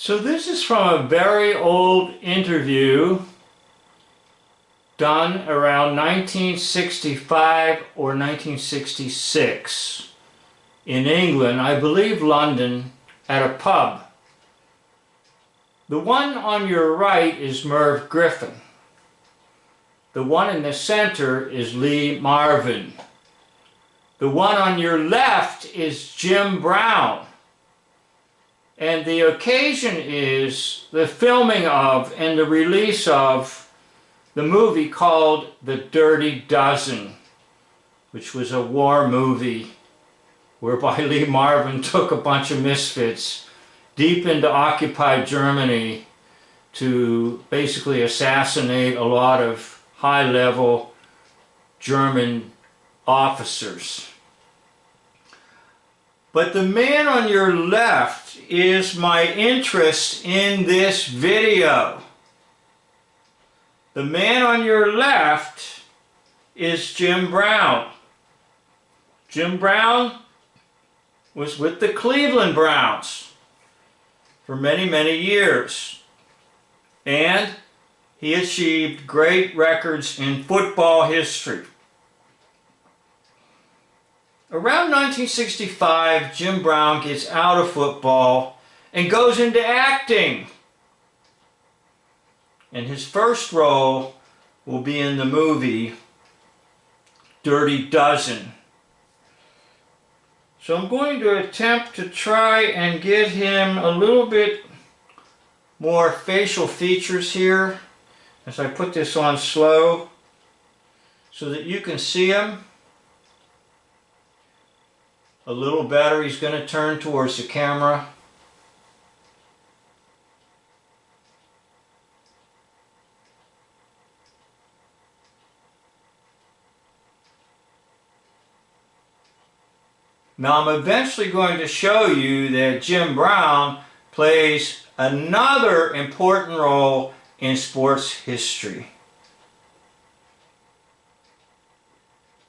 So this is from a very old interview done around 1965 or 1966 in England, I believe London, at a pub. The one on your right is Merv Griffin. The one in the center is Lee Marvin. The one on your left is Jim Brown. And the occasion is the filming of and the release of the movie called The Dirty Dozen, which was a war movie whereby Lee Marvin took a bunch of misfits deep into occupied Germany to basically assassinate a lot of high-level German officers. But the man on your left is my interest in this video. The man on your left is Jim Brown. Jim Brown was with the Cleveland Browns for many, many years. And he achieved great records in football history. Around 1965, Jim Brown gets out of football and goes into acting. And his first role will be in the movie Dirty Dozen. So I'm going to attempt to try and get him a little bit more facial features here as I put this on slow so that you can see him a little better. He's going to turn towards the camera. Now I'm eventually going to show you that Jim Brown plays another important role in sports history.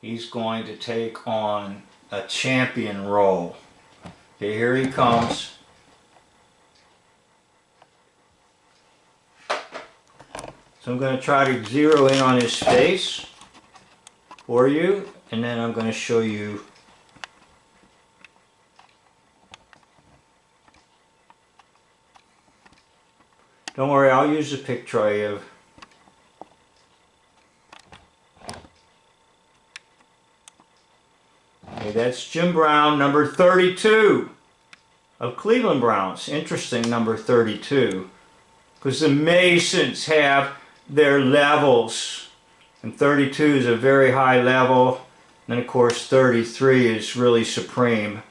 He's going to take on a champion role. Okay, here he comes. So I'm going to try to zero in on his face for you, and then I'm going to show you . Don't worry, I'll use a picture of. Okay, that's Jim Brown, number 32 of Cleveland Browns. Interesting, number 32, because the Masons have their levels, and 32 is a very high level, and of course 33 is really supreme.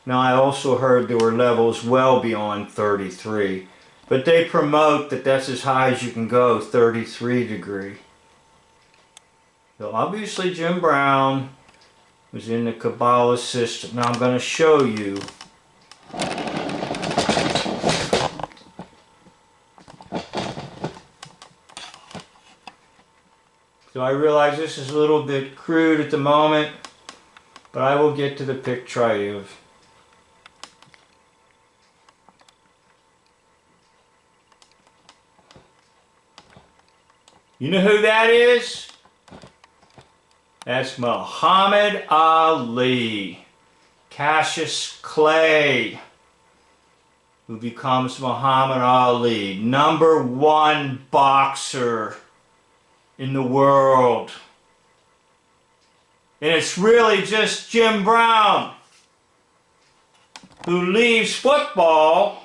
Now I also heard there were levels well beyond 33. But they promote that that's as high as you can go, 33 degree. So obviously Jim Brown was in the Kabbalah system. Now I'm going to show you. So I realize this is a little bit crude at the moment, but I will get to the picture of. You know who that is? That's Muhammad Ali, Cassius Clay, who becomes Muhammad Ali, #1 boxer in the world. And it's really just Jim Brown who leaves football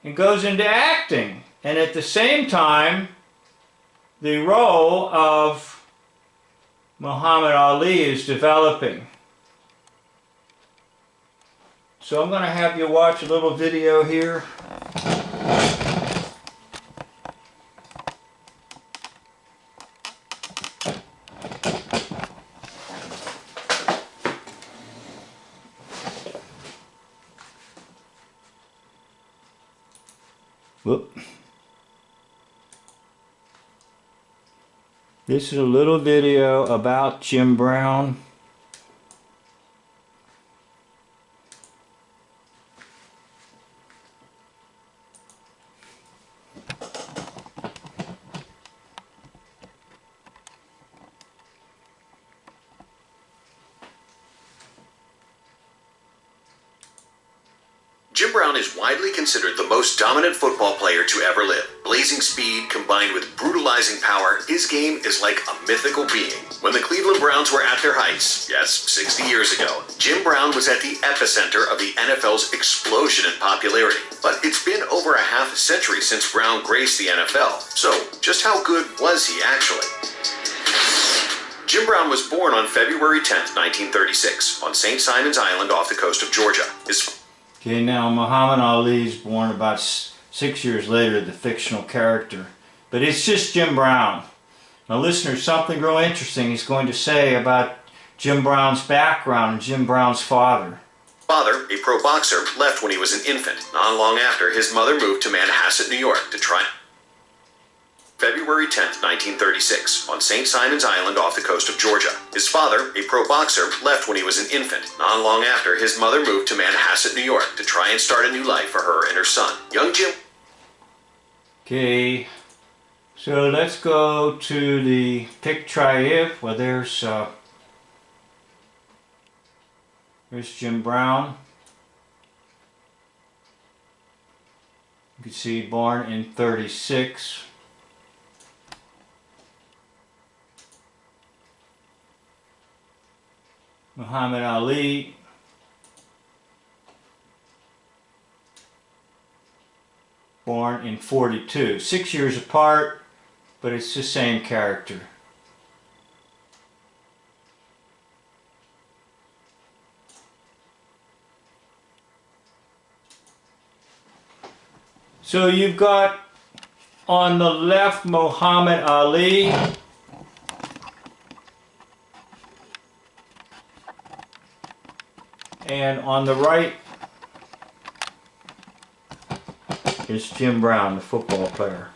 and goes into acting, and at the same time the role of Muhammad Ali is developing. So I'm going to have you watch a little video here. Whoop. This is a little video about Jim Brown. Jim Brown is widely considered the most dominant football player to ever live. Blazing speed combined with brutalizing power, his game is like a mythical being. When the Cleveland Browns were at their heights, yes, 60 years ago, Jim Brown was at the epicenter of the NFL's explosion in popularity. But it's been over a half a century since Brown graced the NFL. So, just how good was he actually? Jim Brown was born on February 10th, 1936, on St. Simon's Island off the coast of Georgia. Okay, now Muhammad Ali is born about 6 years later, the fictional character. But it's just Jim Brown. Now listeners, something real interesting he's going to say about Jim Brown's background and Jim Brown's father. Father, a pro boxer, left when he was an infant. Not long after, his mother moved to Manhasset, New York to try. February 10th, 1936, on St. Simon's Island off the coast of Georgia. His father, a pro boxer, left when he was an infant. Not long after, his mother moved to Manhasset, New York to try and start a new life for her and her son. Young Jim. Okay, so let's go to the pic trive where there's Jim Brown. You can see born in 36. Muhammad Ali, born in 42. 6 years apart, but it's the same character. So you've got on the left Muhammad Ali, and on the right is Jim Brown, the football player.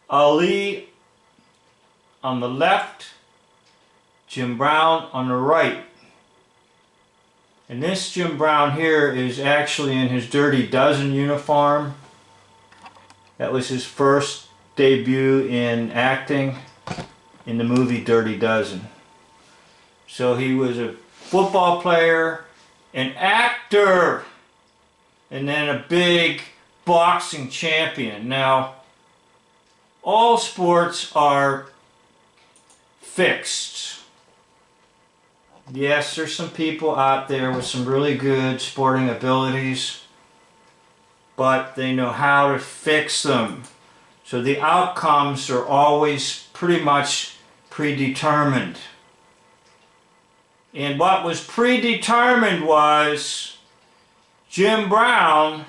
Ali on the left, Jim Brown on the right. And this Jim Brown here is actually in his Dirty Dozen uniform. That was his first debut in acting in the movie Dirty Dozen. So he was a football player, an actor, and then a big boxing champion. Now, all sports are fixed. Yes, there's some people out there with some really good sporting abilities, but they know how to fix them. So the outcomes are always pretty much predetermined. And what was predetermined was Jim Brown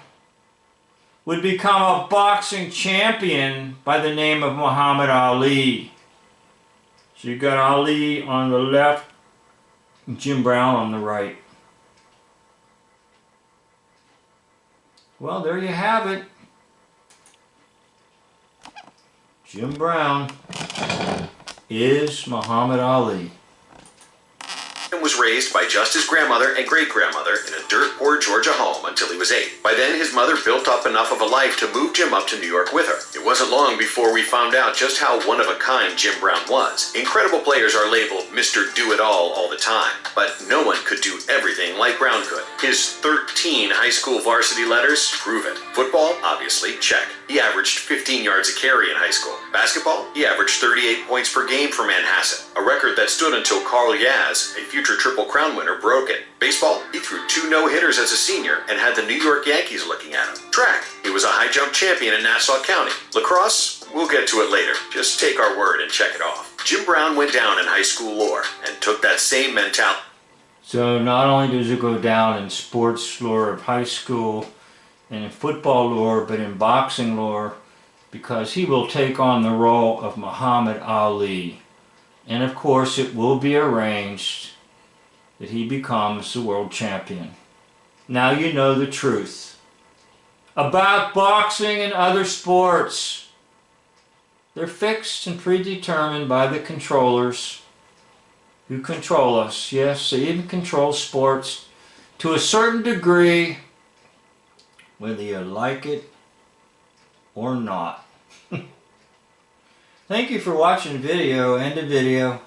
would become a boxing champion by the name of Muhammad Ali. So you got Ali on the left, Jim Brown on the right. Well, there you have it. Jim Brown is Muhammad Ali. Was raised by just his grandmother and great-grandmother in a dirt-poor Georgia home until he was 8. By then, his mother built up enough of a life to move Jim up to New York with her. It wasn't long before we found out just how one-of-a-kind Jim Brown was. Incredible players are labeled Mr. Do-It-All all the time, but no one could do everything like Brown could. His 13 high school varsity letters prove it. Football, obviously, check. He averaged 15 yards a carry in high school. Basketball, he averaged 38 points per game for Manhasset, a record that stood until Carl Yaz, a future Triple Crown winner, broke it. Baseball, he threw 2 no-hitters as a senior and had the New York Yankees looking at him. Track, he was a high jump champion in Nassau County. Lacrosse, we'll get to it later. Just take our word and check it off. Jim Brown went down in high school lore and took that same mentality. So not only does it go down in sports lore of high school and in football lore, but in boxing lore, because he will take on the role of Muhammad Ali. And of course it will be arranged that he becomes the world champion. Now you know the truth about boxing and other sports. They're fixed and predetermined by the controllers who control us. Yes, they even control sports to a certain degree, whether you like it or not. Thank you for watching the video. End of video.